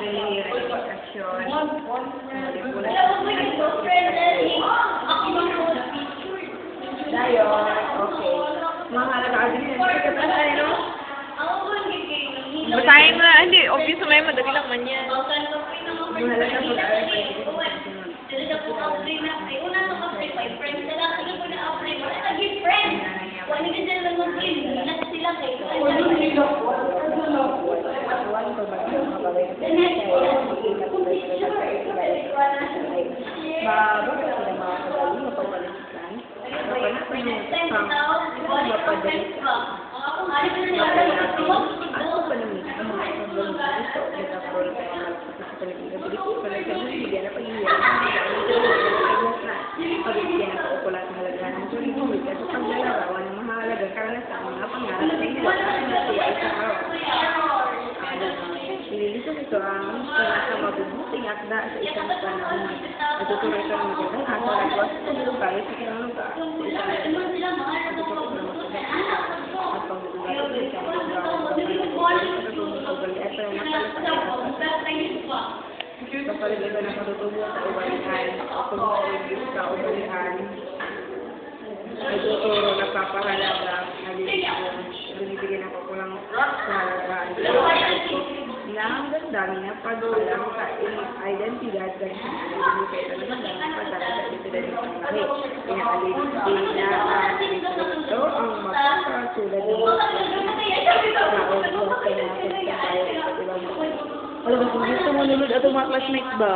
Rehabilitasyon. Dayon, okay. Mga nag-agree na ito pa tayo, no? Basahin mo na. Hindi, obvious na may madali lang man yan. Mga Ililito ito ang pinakamabubuting akda sa isang panahon. Natuturo ito ng magandang asal at wasto sa lugar sa kinulugar sa isang natuturo ito ng magandang at panglugar sa isang lugar at kapalit ito ng patutubo sa ubalihan at pagmamagin sa ubalihan. Natuturo nagpapahalaga binibigyan ako ko lang sa halagaan. Ang ganda niya pagkulang sa identidad dan ito naman ang pagkala sa identidad ng panglahi. Pinakalitin na ito ang magkakasulat ng taon o pinakit sa tayo sa ibang mga. Alam mo, kung gusto mo nulod at mga classmates ba?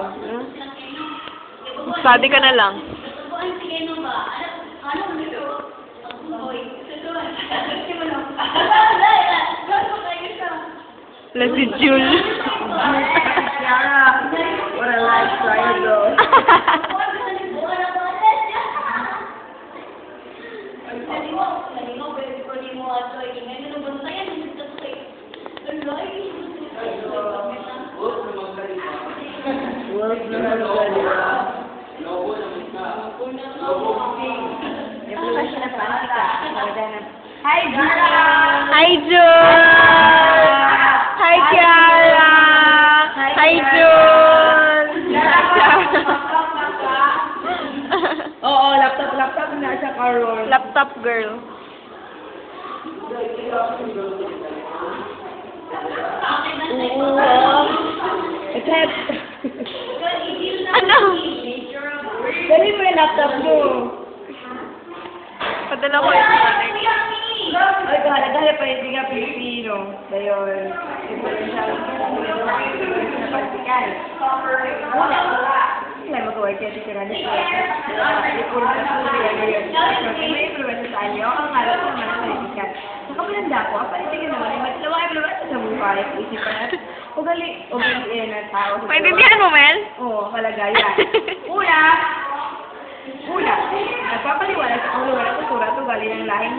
Study ka na lang. Si Jules. Kiara, what a life trial though. Hi, Jura! Hi, Jules! Hi, Kiara! Hi, Jules! Oo, laptop na siya, Carol. Laptop girl. Except, Ano? dali mo yung laptop mo. Padala ko yung Ay, dahil pa hindi nga Pilipino. Dayon. Napagsikan. Una, sila mag-work yan si Tirana siya. Ipuro sa suya ngayon. May influence sa inyo. Ang harap naman ang palipikan. Nakamalanda ko, ang palipikan naman ay matlawa ay malawat sa buhay. Isip pa natin. Ugali na tao. Maintindihan mo, Mel? Oo, kalagayan. Una, nagpapaliwanag sa ulo ng kultura ito galing ng lahing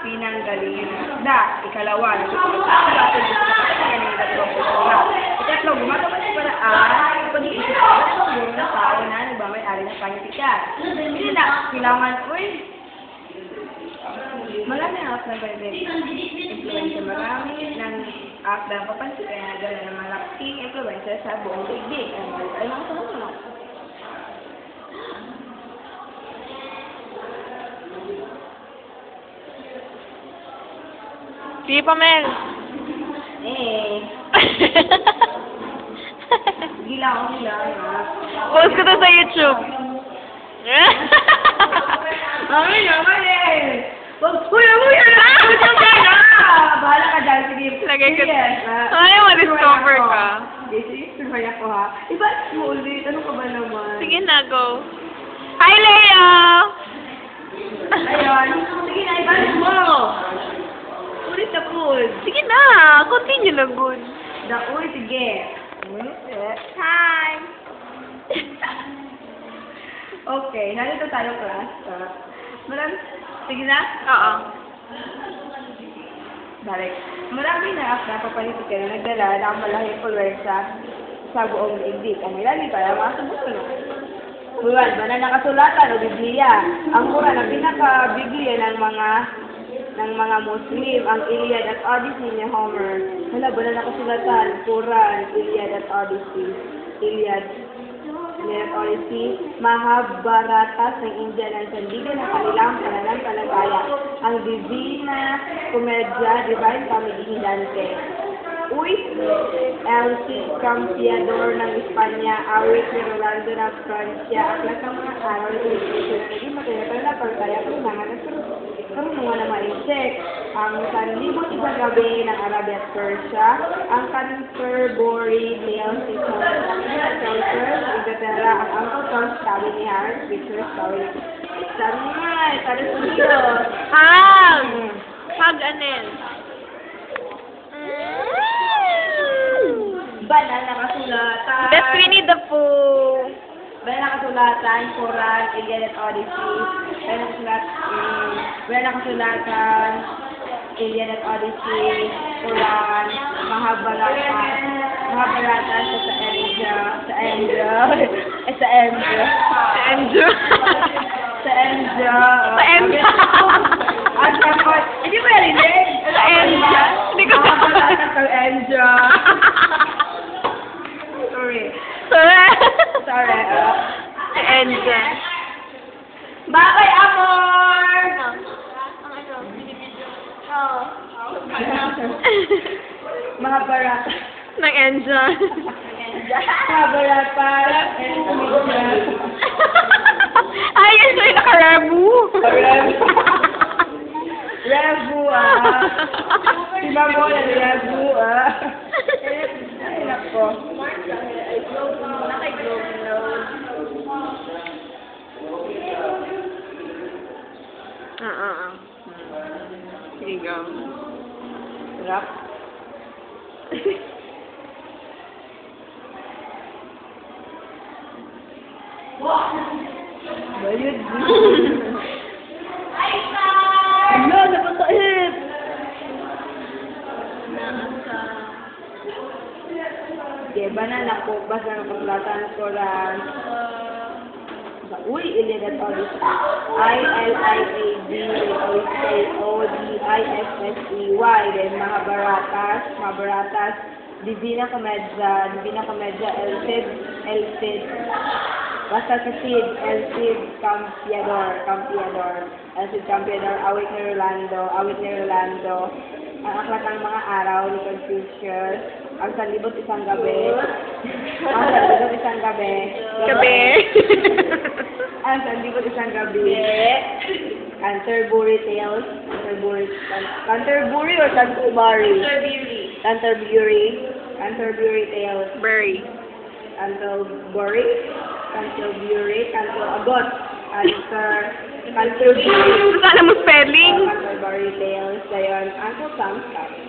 pinanggalingan ng akda. Ikalawa, nagtutulog ang bato ng kapatigan ng iba't kultura. Ikatlo, gumagawa ng paraan pag-iisip ng guro ng tao na nagbamay-ari ng panitikan. Hindi na, kailangan, marami ang akda ng influensya. Marami ng akda ng papansikan na gano'n ng malaking influensya sa buong daigdig. Ay, mga tanong. Sige pa, Mel. Gila. Post ko to sa YouTube. Mami naman Kuya na! Bahala ka dyan. Sige. Lagay ko. Yes. Ay, ma-discover ka. Discover ako ha. Iba mo ulit. Ano ka ba naman? Sige na, go. Hi, Leo! Ayun. Sige na, ibalik mo. Ulit na good. Sige na, continue na good. Uy, sige. Hi! Okay, nandito tayo class. Sige na? Oo. Balik. Marami na napapalitik ka na nagdala ng malaking pulwersa sa buong daigdig. Ang ilan ito ay ang mga sumusunod. Buwan, na nakasulatan o Biblia. Ang Quran ang pinaka-Biblia ng mga ng mga Muslim, ang Iliad at Odyssey ni Homer. Hala, ba na nakasulatan? Quran, Iliad at Odyssey. Iliad at Odyssey. Mahabharata ng India ng sandigan ng kanilang pananampalataya. Ang Divina Commedia, Divine Comedy ni Dante. Uy, El Cid Campeador ng Espanya, awit ni Rolando ng Francia, aklat ng mga araw ng Pilipinas, naging matinagal na pagkaya kung karunungan na ma-insect. Ang sanlibot isang gabi ng Arabia at Persia, ang Canterbury Tales ni Chaucer, Inglaterra, ang Uncle Tom's Cabin ni Harris Pictures Story. Sabi nga, Estados Unidos. Hag Anel. Banal na kasulatan. That's Winnie the Pooh. Banal na kasulatan, Quran, Iliad at Odyssey. Banal na kasulatan, Iliad at Odyssey, Quran, Mahabharata sa Andrew. Ang kapot, hindi mo narinig? Sa Andrew. Hindi ko Mahabharata sa Andrew. Sorry. Sa Andrew. Bakay, amor! Mahabharata. Ng Andrew. Mahabharata. Ay, ito yung naka-rebu. Rebu, Si Mamo na Rebu, Ay, nako. Here you go. Sarap. Bayad. Ano, napakait. Okay, banana po. Basta ng kasulatan ng Quran. Uy, Iliad at Odyssey. I-L-I-A-D-O-D-I-S-S-E-Y. Then, Mahabharatas, Divina Commedia, El Cid. Basta sa Cid, El Cid Campeador, awit ni Rolando, ang aklat ng mga araw ni Confucius, ang sanlibot isang gabi, Canterbury Tales, Canterbury or Canterbury? Canterbury Tales, Canterbury, Canterabot, Canterbury. Sana mo spelling? Canterbury Tales, gayon, Uncle Tom's Cabin.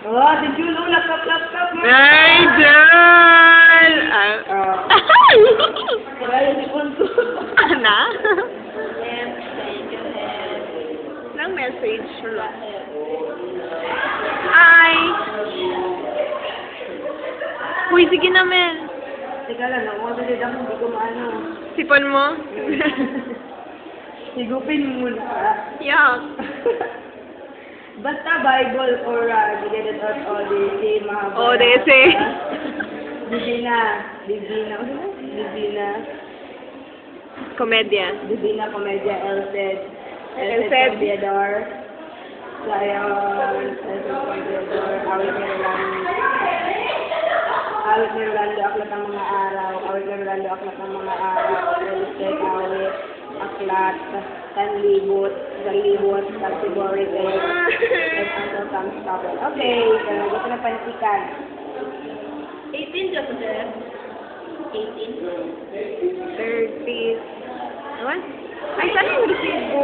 Oh, did you know? Laptop. Ay, Jan! Wala yung sipon ko. Ana? Lang message. Hi! Uy, sige naman. Teka lang, nakuha ako, hindi ko maano. Sipon mo? Higupin mo muna. Yuck. Basta Bible or Iliad at Odyssey, Mahabharata. Odyssey. Divina Commedia. El Cid. Campeador. Zion. Awit ni Rolando, aklat ng mga araw. Awit. Aklat. Sanlibot. Canterbury Tales. And Uncle Tom's Cabin. Okay, gusto na panitikan. 18 just there. 18. 30. What? Ay, saan yung receipt ko?